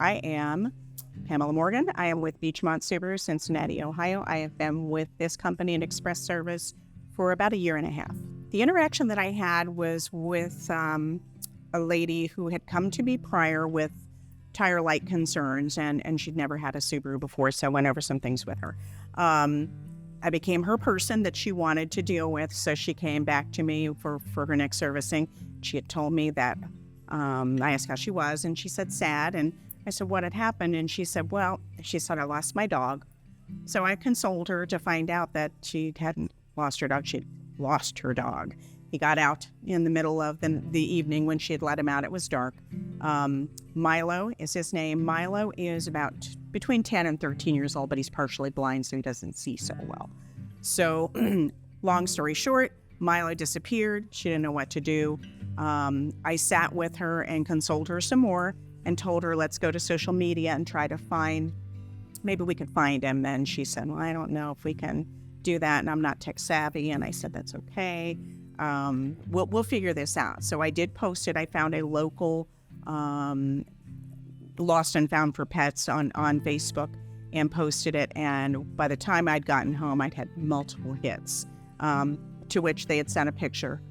I am Pamela Morgan. I am with Beechmont Subaru, Cincinnati, Ohio. I have been with this company in express service for about a year and a half. The interaction that I had was with a lady who had come to me prior with tire light concerns, and she'd never had a Subaru before, so I went over some things with her. I became her person that she wanted to deal with, so she came back to me for her next servicing. She had told me that, I asked how she was, and she said sad, and I said, what had happened? And she said, I lost my dog. So I consoled her to find out that she hadn't lost her dog. She'd lost her dog. He got out in the middle of the evening when she had let him out. It was dark. Milo is his name. Milo is about between 10 and 13 years old, but he's partially blind, so he doesn't see so well. So long story short, Milo disappeared. She didn't know what to do. I sat with her and consoled her some more and told her, let's go to social media and try to find, maybe we could find him. And she said, well, I don't know if we can do that, and I'm not tech savvy. And I said, that's okay. We'll figure this out. So I did post it. I found a local Lost and Found for Pets on Facebook and posted it. And by the time I'd gotten home, I'd had multiple hits, to which they had sent a picture.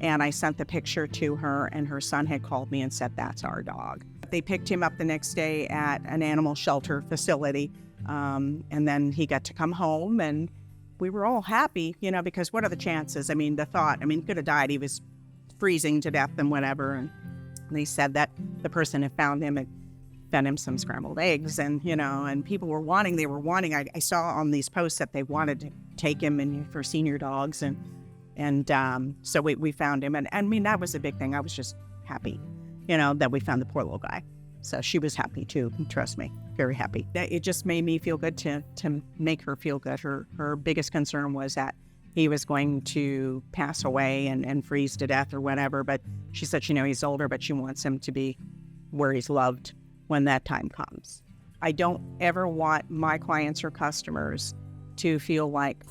And I sent the picture to her, and her son had called me and said, that's our dog. They picked him up the next day at an animal shelter facility. And then he got to come home, and we were all happy, because what are the chances? I mean, the thought, he could have died. He was freezing to death and whatever. And they said that the person had found him and fed him some scrambled eggs, and, and people were wanting, I saw on these posts that they wanted to take him for senior dogs. And so we found him. And that was a big thing. I was just happy, that we found the poor little guy. So she was happy too, trust me, very happy. It just made me feel good to make her feel good. Her biggest concern was that he was going to pass away and freeze to death or whatever. But she said, he's older, but she wants him to be where he's loved when that time comes. I don't ever want my clients or customers to feel like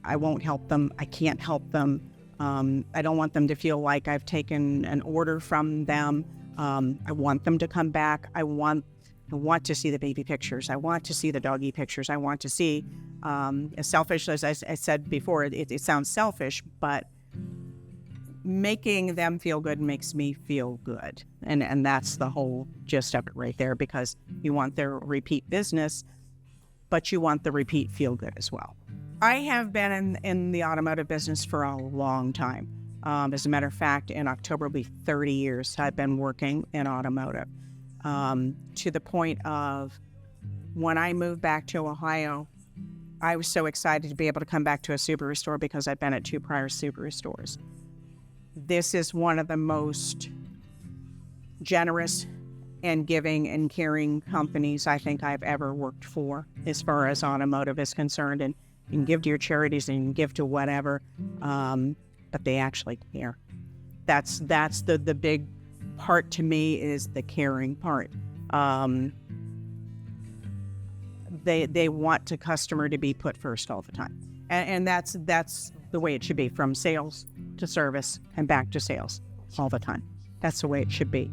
I won't help them, I can't help them. I don't want them to feel like I've taken an order from them. I want them to come back. I want to see the baby pictures. I want to see the doggy pictures. I want to see, as selfish as I said before, it sounds selfish, but making them feel good makes me feel good. And that's the whole gist of it right there, because you want their repeat business, but you want the repeat feel good as well. I have been in the automotive business for a long time. As a matter of fact, in October will be 30 years I've been working in automotive, to the point of when I moved back to Ohio, I was so excited to be able to come back to a Subaru store because I'd been at 2 prior Subaru stores. This is one of the most generous and giving and caring companies I think I've ever worked for as far as automotive is concerned. And you can give to your charities and you can give to whatever, but they actually care. That's the big part to me, is the caring part. They want the customer to be put first all the time. And that's the way it should be, from sales to service and back to sales all the time. That's the way it should be.